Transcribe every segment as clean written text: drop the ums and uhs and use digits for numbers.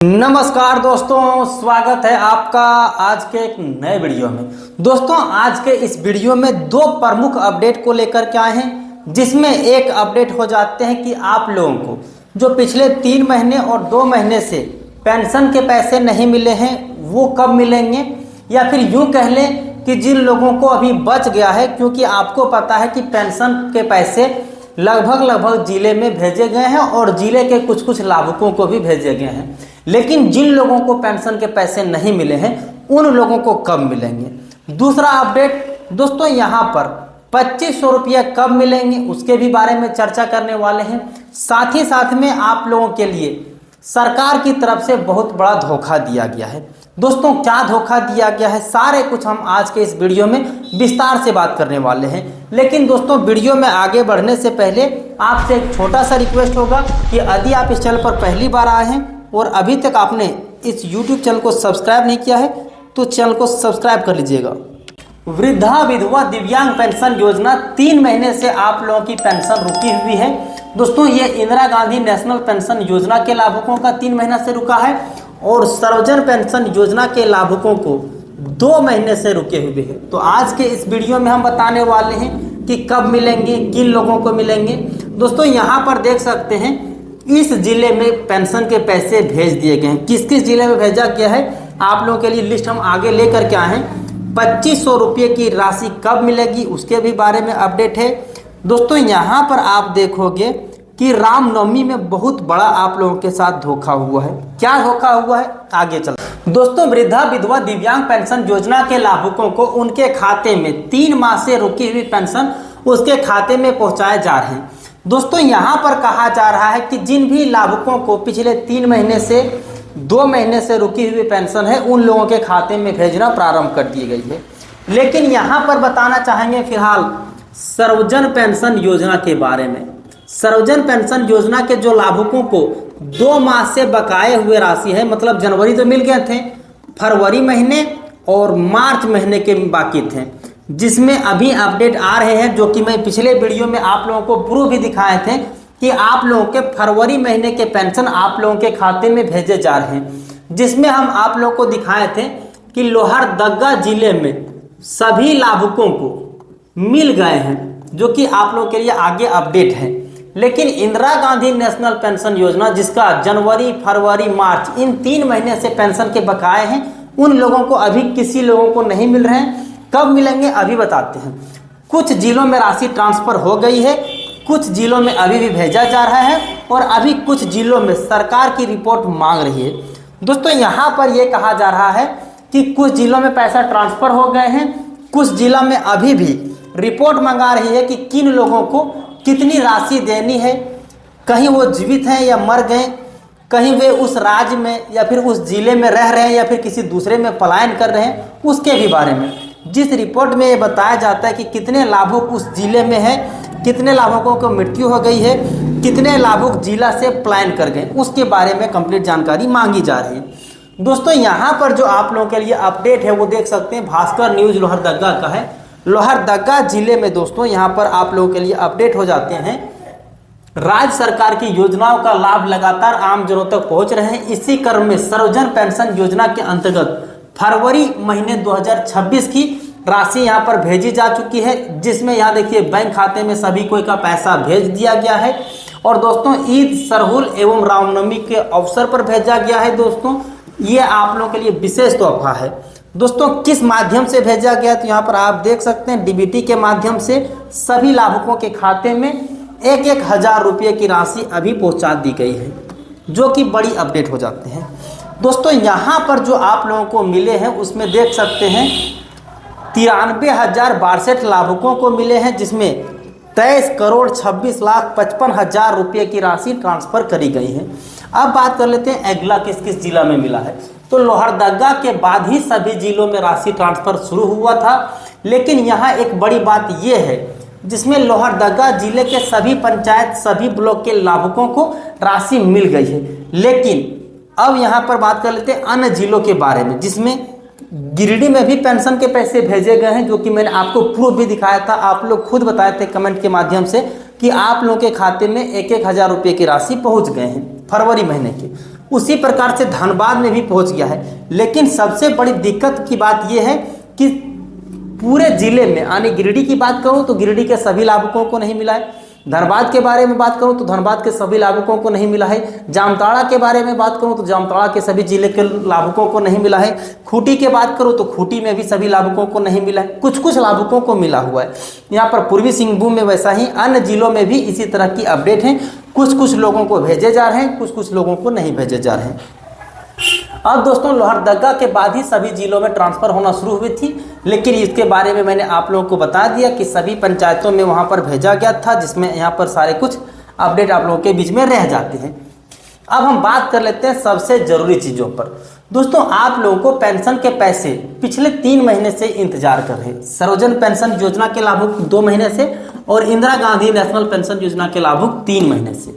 नमस्कार दोस्तों, स्वागत है आपका आज के एक नए वीडियो में। दोस्तों, आज के इस वीडियो में दो प्रमुख अपडेट को लेकर के आए हैं, जिसमें एक अपडेट हो जाते हैं कि आप लोगों को जो पिछले 3 महीने और 2 महीने से पेंशन के पैसे नहीं मिले हैं वो कब मिलेंगे, या फिर यूं कह लें कि जिन लोगों को अभी बच गया है, क्योंकि आपको पता है कि पेंशन के पैसे लगभग जिले में भेजे गए हैं और जिले के कुछ लाभुकों को भी भेजे गए हैं, लेकिन जिन लोगों को पेंशन के पैसे नहीं मिले हैं उन लोगों को कब मिलेंगे। दूसरा अपडेट दोस्तों, यहाँ पर 2500 रुपये कब मिलेंगे उसके भी बारे में चर्चा करने वाले हैं। साथ ही साथ में आप लोगों के लिए सरकार की तरफ से बहुत बड़ा धोखा दिया गया है। दोस्तों, क्या धोखा दिया गया है, सारे कुछ हम आज के इस वीडियो में विस्तार से बात करने वाले हैं। लेकिन दोस्तों, वीडियो में आगे बढ़ने से पहले आपसे एक छोटा सा रिक्वेस्ट होगा कि यदि आप इस चैनल पर पहली बार आए हैं और अभी तक आपने इस YouTube चैनल को सब्सक्राइब नहीं किया है तो चैनल को सब्सक्राइब कर लीजिएगा। वृद्धा विधवा दिव्यांग पेंशन योजना 3 महीने से आप लोगों की पेंशन रुकी हुई है। दोस्तों, ये इंदिरा गांधी नेशनल पेंशन योजना के लाभुकों का 3 महीना से रुका है और सर्वजन पेंशन योजना के लाभुकों को 2 महीने से रुके हुए हैं। तो आज के इस वीडियो में हम बताने वाले हैं कि कब मिलेंगे, किन लोगों को मिलेंगे। दोस्तों, यहाँ पर देख सकते हैं इस जिले में पेंशन के पैसे भेज दिए गए हैं। किस किस जिले में भेजा गया है आप लोगों के लिए लिस्ट हम आगे लेकर के आए हैं। 2500 रुपये की राशि कब मिलेगी उसके भी बारे में अपडेट है। दोस्तों, यहाँ पर आप देखोगे कि रामनवमी में बहुत बड़ा आप लोगों के साथ धोखा हुआ है। क्या धोखा हुआ है आगे चल। दोस्तों, वृद्धा विधवा दिव्यांग पेंशन योजना के लाभुकों को उनके खाते में 3 माह से रुकी हुई पेंशन उसके खाते में पहुंचाए जा रहे हैं। दोस्तों, यहाँ पर कहा जा रहा है कि जिन भी लाभुकों को पिछले 3 महीने से 2 महीने से रुकी हुई पेंशन है उन लोगों के खाते में भेजना प्रारंभ कर दी गई है। लेकिन यहाँ पर बताना चाहेंगे फिलहाल सर्वजन पेंशन योजना के बारे में। सर्वजन पेंशन योजना के जो लाभुकों को 2 माह से बकाए हुए राशि है, मतलब जनवरी तो मिल गए थे, फरवरी महीने और मार्च महीने के बाकी थे, जिसमें अभी अपडेट आ रहे हैं, जो कि मैं पिछले वीडियो में आप लोगों को प्रूफ भी दिखाए थे कि आप लोगों के फरवरी महीने के पेंशन आप लोगों के खाते में भेजे जा रहे हैं। जिसमें हम आप लोगों को दिखाए थे कि लोहरदगा जिले में सभी लाभुकों को मिल गए हैं, जो कि आप लोगों के लिए आगे अपडेट है। लेकिन इंदिरा गांधी नेशनल पेंशन योजना, जिसका जनवरी फरवरी मार्च इन 3 महीने से पेंशन के बकाए हैं, उन लोगों को अभी किसी लोगों को नहीं मिल रहे हैं। कब मिलेंगे अभी बताते हैं। कुछ जिलों में राशि ट्रांसफर हो गई है, कुछ जिलों में अभी भी भेजा जा रहा है और अभी कुछ जिलों में सरकार की रिपोर्ट मांग रही है। दोस्तों, यहाँ पर यह कहा जा रहा है कि कुछ जिलों में पैसा ट्रांसफर हो गए हैं, कुछ जिलों में अभी भी रिपोर्ट मंगा रही है कि किन लोगों को कितनी राशि देनी है, कहीं वो जीवित हैं या मर गए, कहीं वे उस राज्य में या फिर उस जिले में रह रहे हैं या फिर किसी दूसरे में पलायन कर रहे हैं, उसके भी बारे में जिस रिपोर्ट में ये बताया जाता है कि कितने लाभुक उस जिले में है, कितने लाभुकों को मृत्यु हो गई है, कितने लाभुक जिला से पलायन कर गए, उसके बारे में कंप्लीट जानकारी मांगी जा रही है। दोस्तों, यहाँ पर जो आप लोगों के लिए अपडेट है वो देख सकते हैं, भास्कर न्यूज लोहरदगा का है। लोहरदगा जिले में दोस्तों यहाँ पर आप लोगों के लिए अपडेट हो जाते हैं। राज्य सरकार की योजनाओं का लाभ लगातार आम जनों तक पहुंच रहे हैं। इसी क्रम में सर्वजन पेंशन योजना के अंतर्गत फरवरी महीने 2026 की राशि यहाँ पर भेजी जा चुकी है, जिसमें यहाँ देखिए बैंक खाते में सभी कोई का पैसा भेज दिया गया है। और दोस्तों, ईद सरहुल एवं रामनवमी के अवसर पर भेजा गया है। दोस्तों, ये आप लोगों के लिए विशेष तोहफा है। दोस्तों, किस माध्यम से भेजा गया, तो यहाँ पर आप देख सकते हैं डीबीटी के माध्यम से सभी लाभुकों के खाते में 1-1 हज़ार रुपये की राशि अभी पहुँचा दी गई है, जो कि बड़ी अपडेट हो जाते हैं। दोस्तों, यहाँ पर जो आप लोगों को मिले हैं उसमें देख सकते हैं 93,062 लाभुकों को मिले हैं, जिसमें 23,26,55,000 रुपये की राशि ट्रांसफर करी गई है। अब बात कर लेते हैं अगला किस किस जिला में मिला है। तो लोहरदगा के बाद ही सभी जिलों में राशि ट्रांसफर शुरू हुआ था, लेकिन यहाँ एक बड़ी बात यह है जिसमें लोहरदगा जिले के सभी पंचायत सभी ब्लॉक के लाभुकों को राशि मिल गई है। लेकिन अब यहाँ पर बात कर लेते हैं अन्य जिलों के बारे में, जिसमें गिरिडीह में भी पेंशन के पैसे भेजे गए हैं, जो कि मैंने आपको प्रूफ भी दिखाया था। आप लोग खुद बताए थे कमेंट के माध्यम से कि आप लोगों के खाते में 1,000 रुपये की राशि पहुंच गए हैं फरवरी महीने के। उसी प्रकार से धनबाद में भी पहुंच गया है। लेकिन सबसे बड़ी दिक्कत की बात यह है कि पूरे जिले में, यानी गिरिडीह की बात करूं तो गिरिडीह के सभी लाभुकों को नहीं मिला है। धनबाद के बारे में बात करूं तो धनबाद के सभी लाभुकों को नहीं मिला है। जामताड़ा के बारे में बात करूं तो जामताड़ा के सभी जिले के लाभुकों को नहीं मिला है। खूंटी की बात करूं तो खूंटी में भी सभी लाभुकों को नहीं मिला है। कुछ कुछ लाभुकों को मिला हुआ है। यहाँ पर पूर्वी सिंहभूम में वैसा ही अन्य जिलों में भी इसी तरह की अपडेट है। कुछ कुछ लोगों को भेजे जा रहे हैं, कुछ कुछ लोगों को नहीं भेजे जा रहे हैं। अब दोस्तों लोहरदगा के बाद ही सभी जिलों में ट्रांसफर होना शुरू हुई थी, लेकिन इसके बारे में मैंने आप लोगों को बता दिया कि सभी पंचायतों में वहां पर भेजा गया था, जिसमें यहाँ पर सारे कुछ अपडेट आप लोगों के बीच में रह जाते हैं। अब हम बात कर लेते हैं सबसे जरूरी चीज़ों पर। दोस्तों आप लोगों को पेंशन के पैसे पिछले 3 महीने से इंतजार कर रहे हैं। सर्वजन पेंशन योजना के लाभुक 2 महीने से और इंदिरा गांधी नेशनल पेंशन योजना के लाभुक 3 महीने से।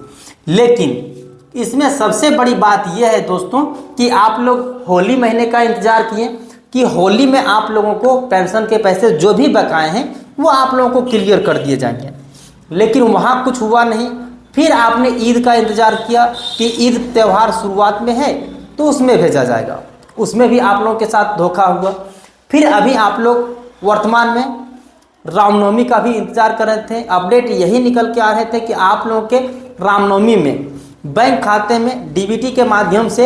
लेकिन इसमें सबसे बड़ी बात यह है दोस्तों कि आप लोग होली महीने का इंतजार किए कि होली में आप लोगों को पेंशन के पैसे जो भी बकाए हैं वो आप लोगों को क्लियर कर दिए जाएंगे। लेकिन वहाँ कुछ हुआ नहीं। फिर आपने ईद का इंतजार किया कि ईद त्यौहार शुरुआत में है तो उसमें भेजा जाएगा, उसमें भी आप लोगों के साथ धोखा हुआ। फिर अभी आप लोग वर्तमान में रामनवमी का भी इंतजार कर रहे थे। अपडेट यही निकल के आ रहे थे कि आप लोगों के रामनवमी में बैंक खाते में डीबीटी के माध्यम से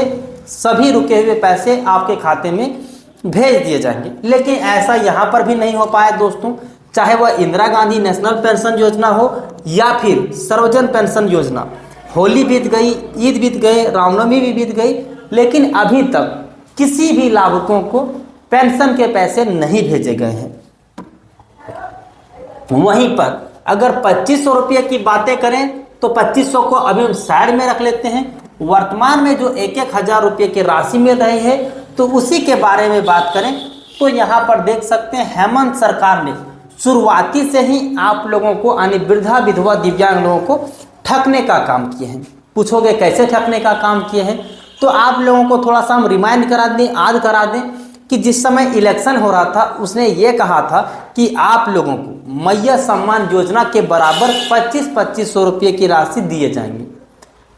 सभी रुके हुए पैसे आपके खाते में भेज दिए जाएंगे। लेकिन ऐसा यहाँ पर भी नहीं हो पाया दोस्तों, चाहे वह इंदिरा गांधी नेशनल पेंशन योजना हो या फिर सर्वजन पेंशन योजना। होली बीत गई, ईद बीत गए, रामनवमी भी बीत गई, लेकिन अभी तक किसी भी लाभुकों को पेंशन के पैसे नहीं भेजे गए हैं। वहीं पर अगर 2500 रुपये की बातें करें तो 2500 को अभी हम साइड में रख लेते हैं। वर्तमान में जो 1,000 रुपये की राशि मिल रही है तो उसी के बारे में बात करें तो यहाँ पर देख सकते हैं हेमंत सरकार ने शुरुआती से ही आप लोगों को यानी वृद्धा विधवा दिव्यांग लोगों को ठगने का काम किए हैं। पूछोगे कैसे ठगने का काम किए हैं, तो आप लोगों को थोड़ा सा हम रिमाइंड करा दें, याद करा दें कि जिस समय इलेक्शन हो रहा था उसने ये कहा था कि आप लोगों को मैया सम्मान योजना के बराबर 2500 रुपये की राशि दिए जाएंगे।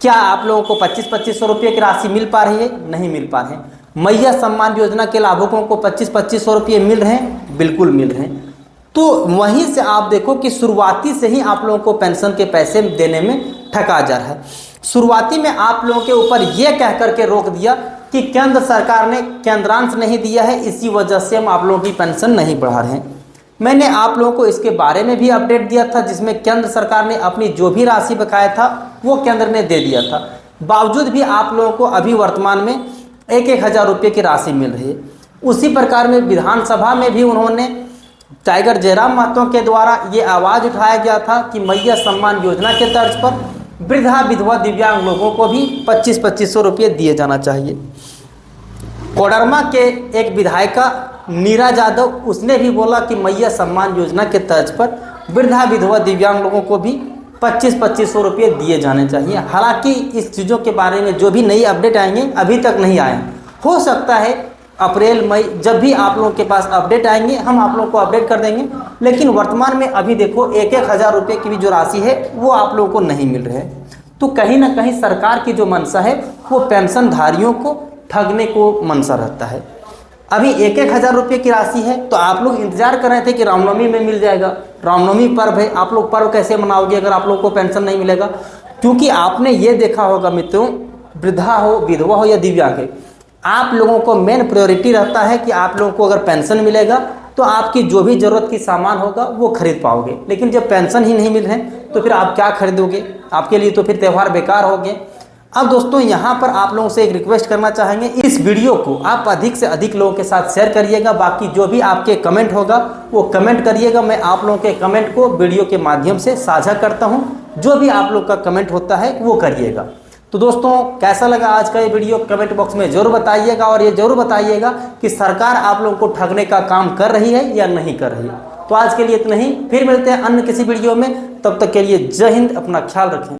क्या आप लोगों को 2500 रुपये की राशि मिल पा रही है? नहीं मिल पा रहे हैं। मैया सम्मान योजना के लाभुकों को 2500 रुपये मिल रहे हैं? बिल्कुल मिल रहे हैं। तो वहीं से आप देखो कि शुरुआती से ही आप लोगों को पेंशन के पैसे देने में ठगा जा रहा है। शुरुआती में आप लोगों के ऊपर यह कह करके रोक दिया कि केंद्र सरकार ने केंद्रांश नहीं दिया है, इसी वजह से हम आप लोगों की पेंशन नहीं बढ़ा रहे हैं। मैंने आप लोगों को इसके बारे में भी अपडेट दिया था, जिसमें केंद्र सरकार ने अपनी जो भी राशि बकाया था वो केंद्र ने दे दिया था। बावजूद भी आप लोगों को अभी वर्तमान में 1,000 रुपये की राशि मिल रही है। उसी प्रकार में विधानसभा में भी उन्होंने टाइगर जयराम महतो के द्वारा ये आवाज़ उठाया गया था कि मैया सम्मान योजना के तर्ज पर वृद्धा विधवा दिव्यांग लोगों को भी 2500 रुपये दिए जाना चाहिए। कोडरमा के एक विधायिका नीरा यादव, उसने भी बोला कि मैया सम्मान योजना के तर्ज पर वृद्धा विधवा दिव्यांग लोगों को भी 2500 रुपये दिए जाने चाहिए। हालांकि इस चीज़ों के बारे में जो भी नई अपडेट आएंगे अभी तक नहीं आए। हो सकता है अप्रैल मई जब भी आप लोगों के पास अपडेट आएंगे हम आप लोगों को अपडेट कर देंगे। लेकिन वर्तमान में अभी देखो 1,000 रुपये की भी जो राशि है वो आप लोगों को नहीं मिल रही है। तो कहीं ना कहीं सरकार की जो मंशा है वो पेंशनधारियों को ठगने को मंशा रहता है। अभी 1,000 रुपये की राशि है तो आप लोग इंतजार कर रहे थे कि रामनवमी में मिल जाएगा। रामनवमी पर्व है, आप लोग पर्व कैसे मनाओगे अगर आप लोग को पेंशन नहीं मिलेगा? क्योंकि आपने ये देखा होगा मित्रों, वृद्धा हो, विधवा हो या दिव्यांग है, आप लोगों को मेन प्रायोरिटी रहता है कि आप लोगों को अगर पेंशन मिलेगा तो आपकी जो भी ज़रूरत की सामान होगा वो खरीद पाओगे। लेकिन जब पेंशन ही नहीं मिल रहे तो फिर आप क्या खरीदोगे? आपके लिए तो फिर त्यौहार बेकार हो गए। अब दोस्तों यहाँ पर आप लोगों से एक रिक्वेस्ट करना चाहेंगे, इस वीडियो को आप अधिक से अधिक लोगों के साथ शेयर करिएगा। बाकी जो भी आपके कमेंट होगा वो कमेंट करिएगा, मैं आप लोगों के कमेंट को वीडियो के माध्यम से साझा करता हूँ। जो भी आप लोग का कमेंट होता है वो करिएगा। तो दोस्तों कैसा लगा आज का ये वीडियो कमेंट बॉक्स में जरूर बताइएगा, और ये जरूर बताइएगा कि सरकार आप लोगों को ठगने का काम कर रही है या नहीं कर रही है। तो आज के लिए इतना ही, फिर मिलते हैं अन्य किसी वीडियो में। तब तक के लिए जय हिंद, अपना ख्याल रखें।